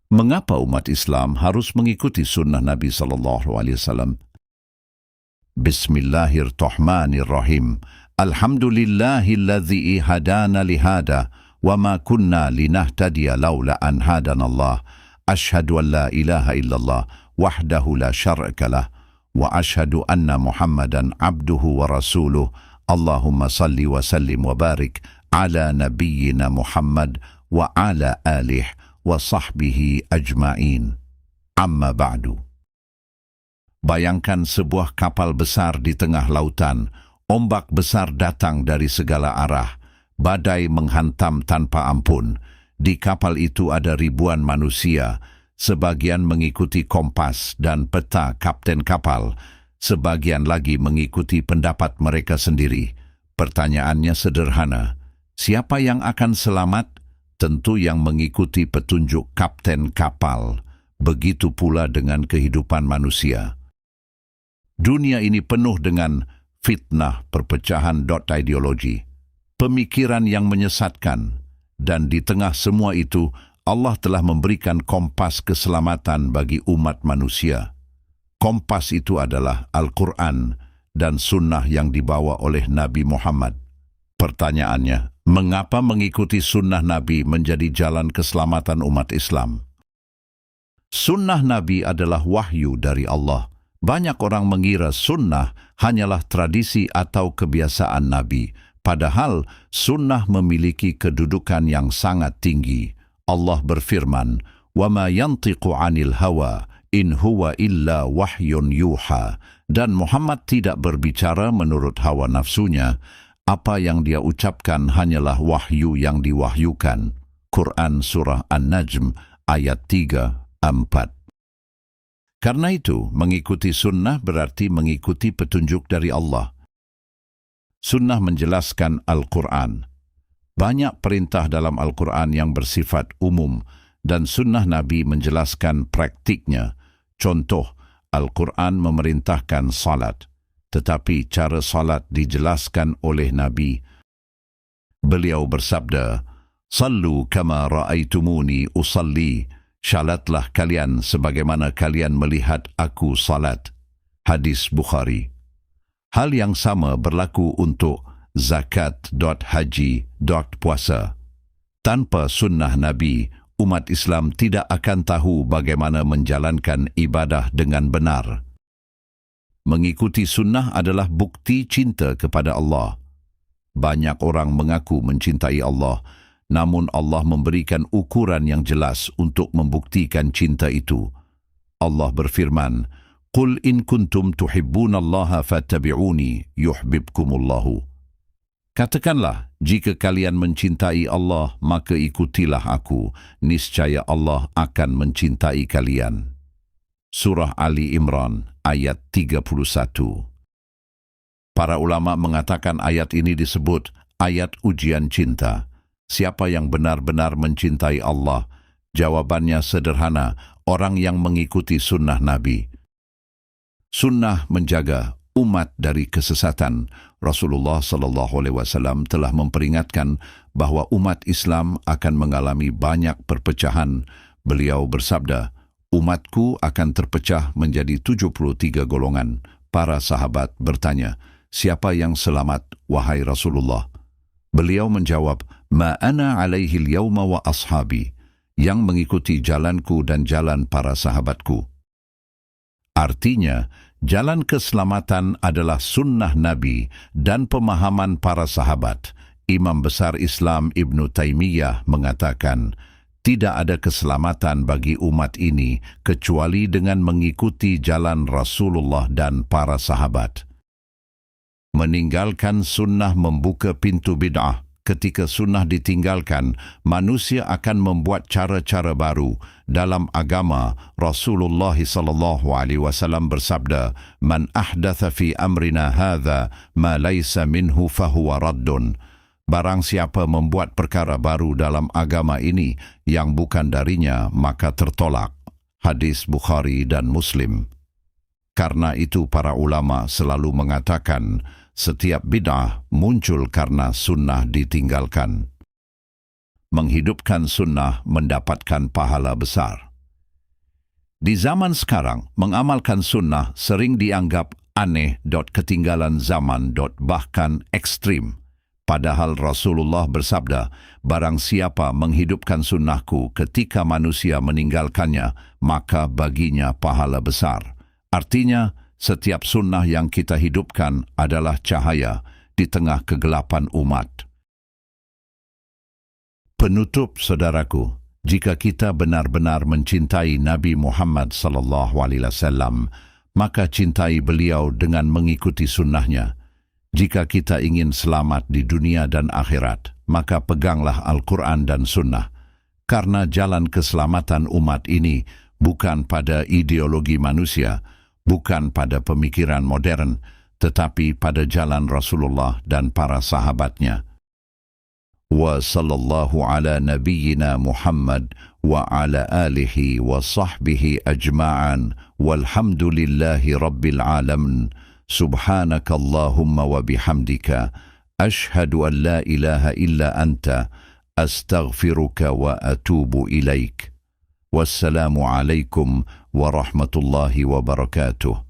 Mengapa umat Islam harus mengikuti sunnah Nabi SAW? Bismillahirrahmanirrahim. Alhamdulillahilladzi hadana lihada wa ma kunna linahtadiya laula an hadanallah. Ashhadu an la ilaha illallah wahdahu la syarika lah wa ashhadu anna Muhammadan abduhu wa rasuluh. Allahumma salli wa sallim wa barik ala nabiyyina Muhammad wa ala alihi wa sahbihi ajma'in. Amma ba'du. Bayangkan sebuah kapal besar di tengah lautan, ombak besar datang dari segala arah, badai menghantam tanpa ampun. Di kapal itu ada ribuan manusia, sebagian mengikuti kompas dan peta kapten kapal, sebagian lagi mengikuti pendapat mereka sendiri. Pertanyaannya sederhana, siapa yang akan selamat? Tentu yang mengikuti petunjuk kapten kapal. Begitu pula dengan kehidupan manusia. Dunia ini penuh dengan fitnah, perpecahan, ideologi, pemikiran yang menyesatkan. Dan di tengah semua itu, Allah telah memberikan kompas keselamatan bagi umat manusia. Kompas itu adalah Al-Quran dan sunnah yang dibawa oleh Nabi Muhammad. Pertanyaannya, mengapa mengikuti sunnah Nabi menjadi jalan keselamatan umat Islam? Sunnah Nabi adalah wahyu dari Allah. Banyak orang mengira sunnah hanyalah tradisi atau kebiasaan Nabi. Padahal sunnah memiliki kedudukan yang sangat tinggi. Allah berfirman, وَمَا يَنْطِقُ عَنِ الْهَوَى in huwa illa wahyun yuha, dan Muhammad tidak berbicara menurut hawa nafsunya. Apa yang dia ucapkan hanyalah wahyu yang diwahyukan. Quran Surah An-Najm ayat 3-4. Karena itu, mengikuti sunnah berarti mengikuti petunjuk dari Allah. Sunnah menjelaskan Al-Quran. Banyak perintah dalam Al-Quran yang bersifat umum, dan sunnah Nabi menjelaskan praktiknya. Contoh, Al-Quran memerintahkan salat, tetapi cara salat dijelaskan oleh Nabi. Beliau bersabda, "Sallu kama ra'aitumuni usalli." Salatlah kalian sebagaimana kalian melihat aku salat. Hadis Bukhari. Hal yang sama berlaku untuk zakat, haji, puasa. Tanpa sunnah Nabi, umat Islam tidak akan tahu bagaimana menjalankan ibadah dengan benar. Mengikuti sunnah adalah bukti cinta kepada Allah. Banyak orang mengaku mencintai Allah, namun Allah memberikan ukuran yang jelas untuk membuktikan cinta itu. Allah berfirman, "Qul in kuntum tuhibbunallaha fattabi'uni yuhibbukumullahu." Katakanlah, jika kalian mencintai Allah, maka ikutilah aku. Niscaya Allah akan mencintai kalian. Surah Ali Imran, ayat 31. Para ulama mengatakan ayat ini disebut ayat ujian cinta. Siapa yang benar-benar mencintai Allah? Jawabannya sederhana, orang yang mengikuti sunnah Nabi. Sunnah menjaga umat dari kesesatan. Rasulullah SAW telah memperingatkan bahwa umat Islam akan mengalami banyak perpecahan. Beliau bersabda, "Umatku akan terpecah menjadi 73 golongan." Para sahabat bertanya, "Siapa yang selamat, wahai Rasulullah?" Beliau menjawab, "Ma ana alaihi al-yawma wa ashabi." Yang mengikuti jalanku dan jalan para sahabatku. Artinya, jalan keselamatan adalah sunnah Nabi dan pemahaman para sahabat. Imam besar Islam Ibn Taymiyah mengatakan, tidak ada keselamatan bagi umat ini kecuali dengan mengikuti jalan Rasulullah dan para sahabat. Meninggalkan sunnah membuka pintu bid'ah. Ketika sunnah ditinggalkan, manusia akan membuat cara-cara baru. Dalam agama, Rasulullah SAW bersabda, "Man ahdatha fi amrina hadha ma laysa minhu fahuwa raddun." Barang siapa membuat perkara baru dalam agama ini yang bukan darinya, maka tertolak. Hadis Bukhari dan Muslim. Karena itu para ulama selalu mengatakan, setiap bid'ah muncul karena sunnah ditinggalkan. Menghidupkan sunnah mendapatkan pahala besar. Di zaman sekarang, mengamalkan sunnah sering dianggap aneh, ketinggalan zaman, bahkan ekstrim. Padahal Rasulullah bersabda, barang siapa menghidupkan sunnahku ketika manusia meninggalkannya, maka baginya pahala besar. Artinya, setiap sunnah yang kita hidupkan adalah cahaya di tengah kegelapan umat. Penutup, saudaraku, jika kita benar-benar mencintai Nabi Muhammad SAW, maka cintai beliau dengan mengikuti sunnahnya. Jika kita ingin selamat di dunia dan akhirat, maka peganglah Al-Quran dan sunnah. Karena jalan keselamatan umat ini bukan pada ideologi manusia, bukan pada pemikiran modern, tetapi pada jalan Rasulullah dan para sahabatnya. Wa sallallahu ala nabiyyina Muhammad wa ala alihi wa sahbihi ajma'an walhamdulillahi rabbil alamin. Subhanakallahumma wa bihamdika ashhadu an la ilaha illa anta astaghfiruka wa atubu ilaik. Wassalamu alaikum warahmatullahi wabarakatuh.